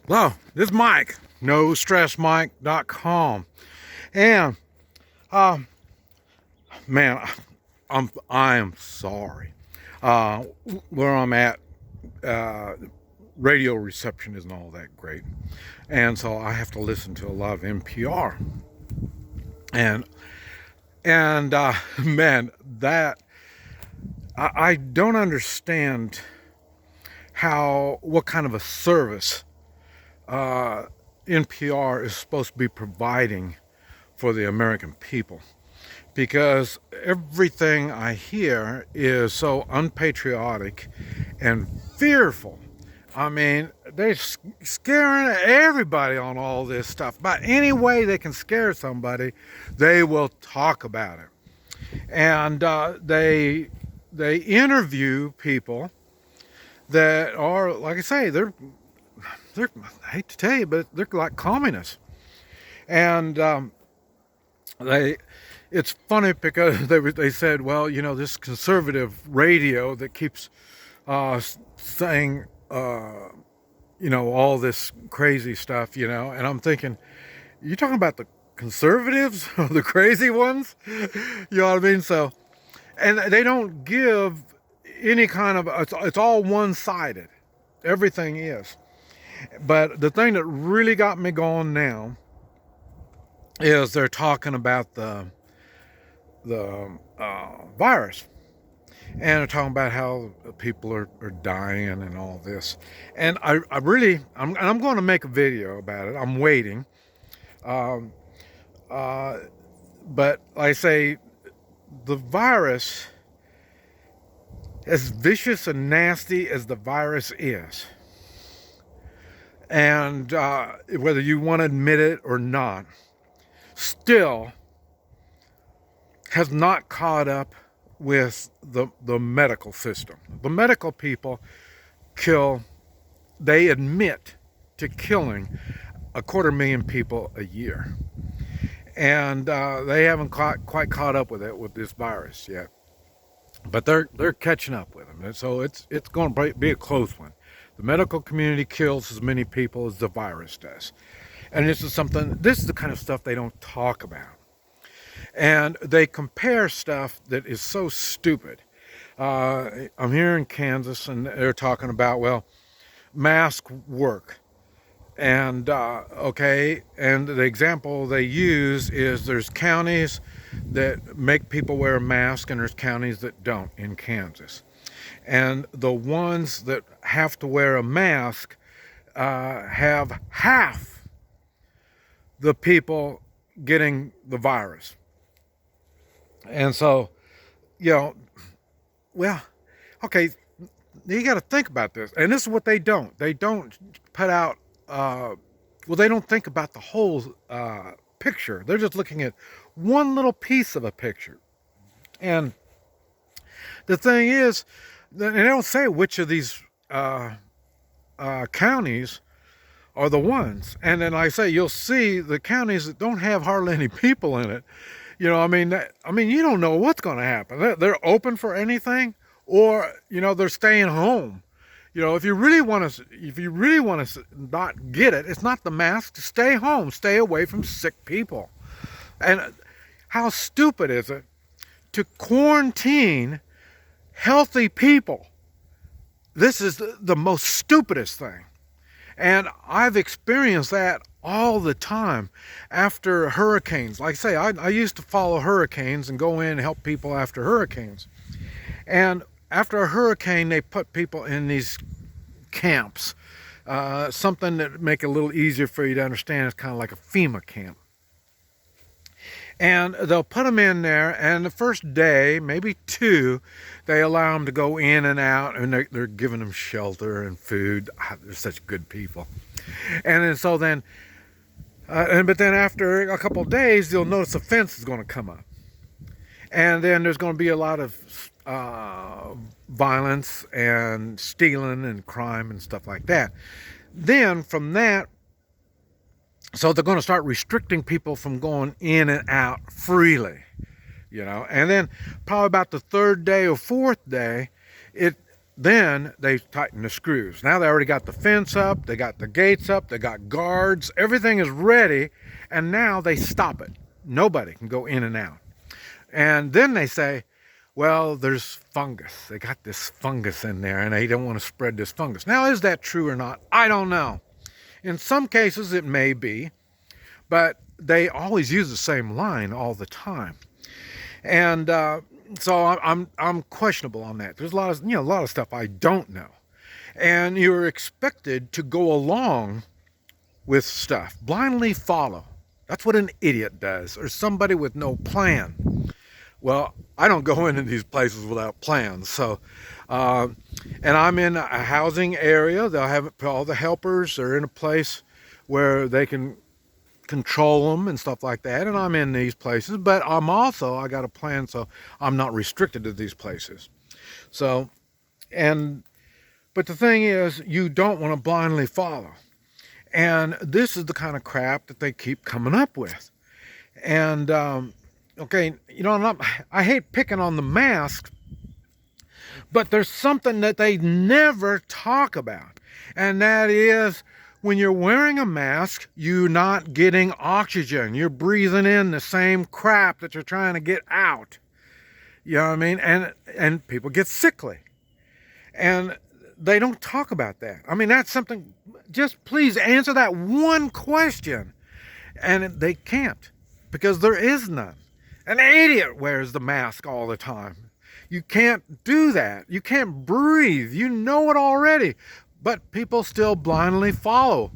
Hello, this is Mike, NoStressMike.com. And uh, man, I am sorry. Uh, where I'm at, uh, radio reception isn't all that great, and so I have to listen to a lot of NPR. And man, that I don't understand what kind of a service NPR is supposed to be providing for the American people, because everything I hear is so unpatriotic and fearful. I mean, they're scaring everybody on all this stuff. About any way they can scare somebody, they will talk about it. And they interview people that are, like I say, I hate to tell you, but they're like communists. And it's funny because they said, well, this conservative radio that keeps saying, all this crazy stuff, and I'm thinking, you talking about the conservatives or the crazy ones? You know what I mean? So, and they don't give any kind of, it's all one-sided. Everything is. But the thing that really got me going now is they're talking about the virus, and they're talking about how people are dying and all this. And I'm going to make a video about it. I'm waiting. But like I say, the virus, as vicious and nasty as the virus is, and whether you want to admit it or not, still has not caught up with the medical system. The medical people they admit to killing 250,000 people a year. And they haven't quite caught up with it with this virus yet. But they're catching up with them. And so it's going to be a close one. The medical community kills as many people as the virus does. And this is the kind of stuff they don't talk about. And they compare stuff that is so stupid. I'm here in Kansas, and they're talking about, well, mask work. And, and the example they use is there's counties that make people wear a mask, and there's counties that don't in Kansas. And the ones that have to wear a mask have half the people getting the virus. And so, well, okay, you got to think about this. And this is what they don't. They don't put out, they don't think about the whole picture. They're just looking at one little piece of a picture. And the thing is, they don't say which of these counties are the ones. And then I say, you'll see the counties that don't have hardly any people in it. You don't know what's going to happen. They're open for anything, or they're staying home. If you really want to not get it, it's not the mask. Stay home. Stay away from sick people. And how stupid is it to quarantine healthy people? This is the most stupidest thing. And I've experienced that all the time after hurricanes. Like I say, I used to follow hurricanes and go in and help people after hurricanes. And after a hurricane, they put people in these camps. Something that make it a little easier for you to understand is kind of like a FEMA camp. And they'll put them in there, and the first day, maybe two, they allow them to go in and out, and they're giving them shelter and food. They're such good people. And then but then after a couple of days, you'll notice a fence is going to come up. And then there's going to be a lot of violence and stealing and crime and stuff like that. Then from that, so they're going to start restricting people from going in and out freely, and then probably about the third day or fourth day, then they tighten the screws. Now they already got the fence up, they got the gates up, they got guards, everything is ready, and now they stop it. Nobody can go in and out. And then they say, well, there's fungus. They got this fungus in there and they don't want to spread this fungus. Now, is that true or not? I don't know. In some cases it may be, but they always use the same line all the time. And so I'm questionable on that. There's a lot of stuff I don't know. And you're expected to go along with stuff, blindly follow. That's what an idiot does, or somebody with no plan. Well, I don't go into these places without plans. So, and I'm in a housing area. They'll have all the helpers are in a place where they can control them and stuff like that. And I'm in these places, but I got a plan, so I'm not restricted to these places. So, but the thing is, you don't want to blindly follow. And this is the kind of crap that they keep coming up with. And, okay, I hate picking on the mask, but there's something that they never talk about. And that is, when you're wearing a mask, you're not getting oxygen. You're breathing in the same crap that you're trying to get out. You know what I mean? And people get sickly. And they don't talk about that. I mean, that's something, just please answer that one question. And they can't, because there is none. An idiot wears the mask all the time. You can't do that. You can't breathe. You know it already. But people still blindly follow.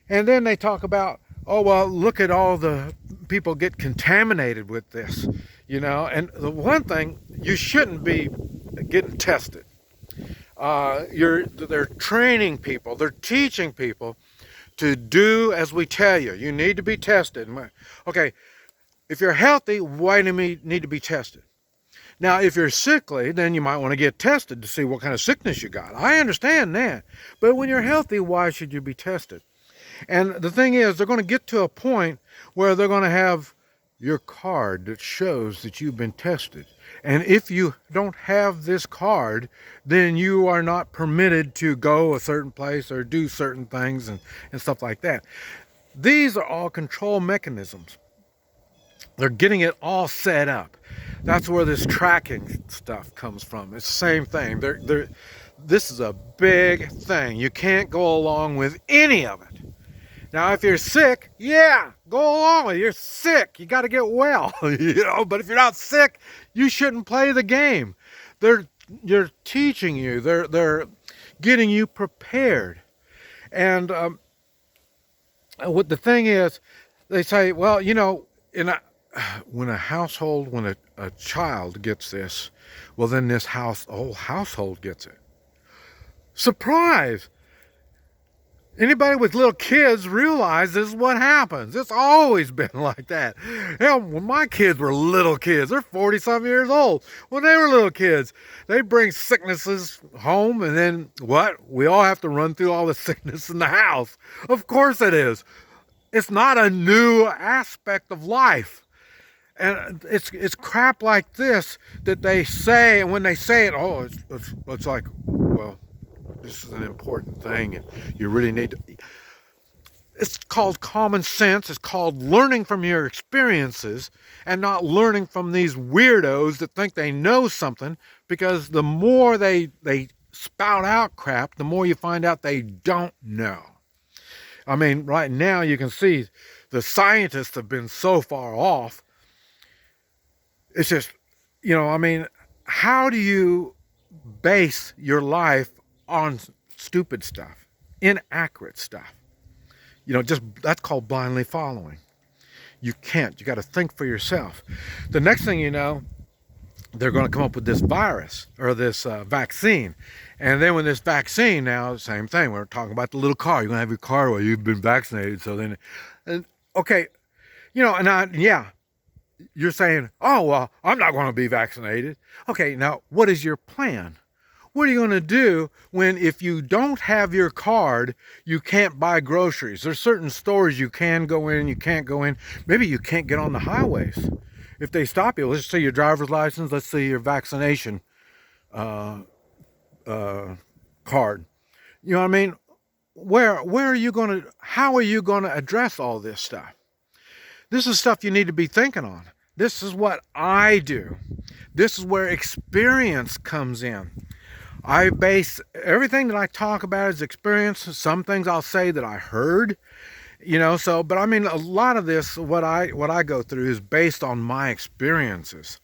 And then they talk about, oh, well, look at all the people get contaminated with this, And the one thing, you shouldn't be getting tested. They're training people. They're teaching people to do as we tell you. You need to be tested. Okay, if you're healthy, why do you need to be tested? Now, if you're sickly, then you might want to get tested to see what kind of sickness you got. I understand that. But when you're healthy, why should you be tested? And the thing is, they're going to get to a point where they're going to have your card that shows that you've been tested. And if you don't have this card, then you are not permitted to go a certain place or do certain things and stuff like that. These are all control mechanisms. They're getting it all set up. That's where this tracking stuff comes from. It's the same thing. This is a big thing. You can't go along with any of it. Now, if you're sick, yeah, go along with it. You're sick. You got to get well, But if you're not sick, you shouldn't play the game. They're teaching you. They're getting you prepared. And what the thing is, they say, well, when a child gets this, well, then the whole household gets it. Surprise! Anybody with little kids realizes what happens. It's always been like that. Hell, when my kids were little kids, they're 40-some years old. When they were little kids, they bring sicknesses home, and then what? We all have to run through all the sickness in the house. Of course it is. It's not a new aspect of life. And it's crap like this that they say, and when they say it, it's like, well, this is an important thing, and you really need to. It's called common sense. It's called learning from your experiences and not learning from these weirdos that think they know something, because the more they spout out crap, the more you find out they don't know. I mean, right now you can see the scientists have been so far off. It's just, how do you base your life on stupid stuff, inaccurate stuff? That's called blindly following. You can't. You got to think for yourself. The next thing you know, they're going to come up with this virus or this vaccine. And then when this vaccine, now, same thing. We're talking about the little car. You're going to have your car where you've been vaccinated. So then, okay, you're saying, oh, well, I'm not going to be vaccinated. Okay, now, what is your plan? What are you going to do if you don't have your card, you can't buy groceries? There's certain stores you can go in, you can't go in. Maybe you can't get on the highways. If they stop you, let's say your driver's license, let's say your vaccination card. You know what I mean? Where are you going to, how are you going to address all this stuff? This is stuff you need to be thinking on. This is what I do. This is where experience comes in. I base everything that I talk about as experience. Some things I'll say that I heard, you know, so, but I mean, a lot of this, what I go through is based on my experiences.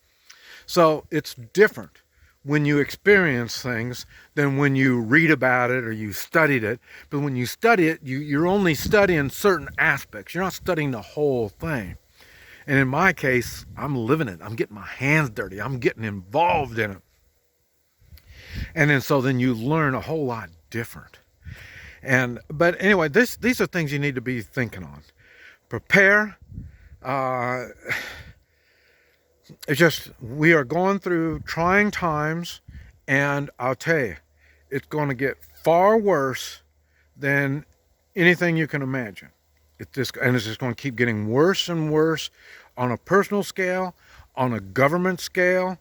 So it's different when you experience things than when you read about it or you studied it. But when you study it, you're only studying certain aspects. You're not studying the whole thing. And in my case, I'm living it. I'm getting my hands dirty. I'm getting involved in it. And then you learn a whole lot different. But anyway, these are things you need to be thinking on. Prepare. It's just, we are going through trying times, and I'll tell you, it's going to get far worse than anything you can imagine. It's just going to keep getting worse and worse on a personal scale, on a government scale.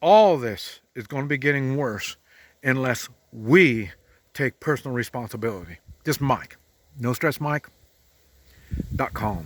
All of this is going to be getting worse unless we take personal responsibility. Just Mike, NoStressMike.com.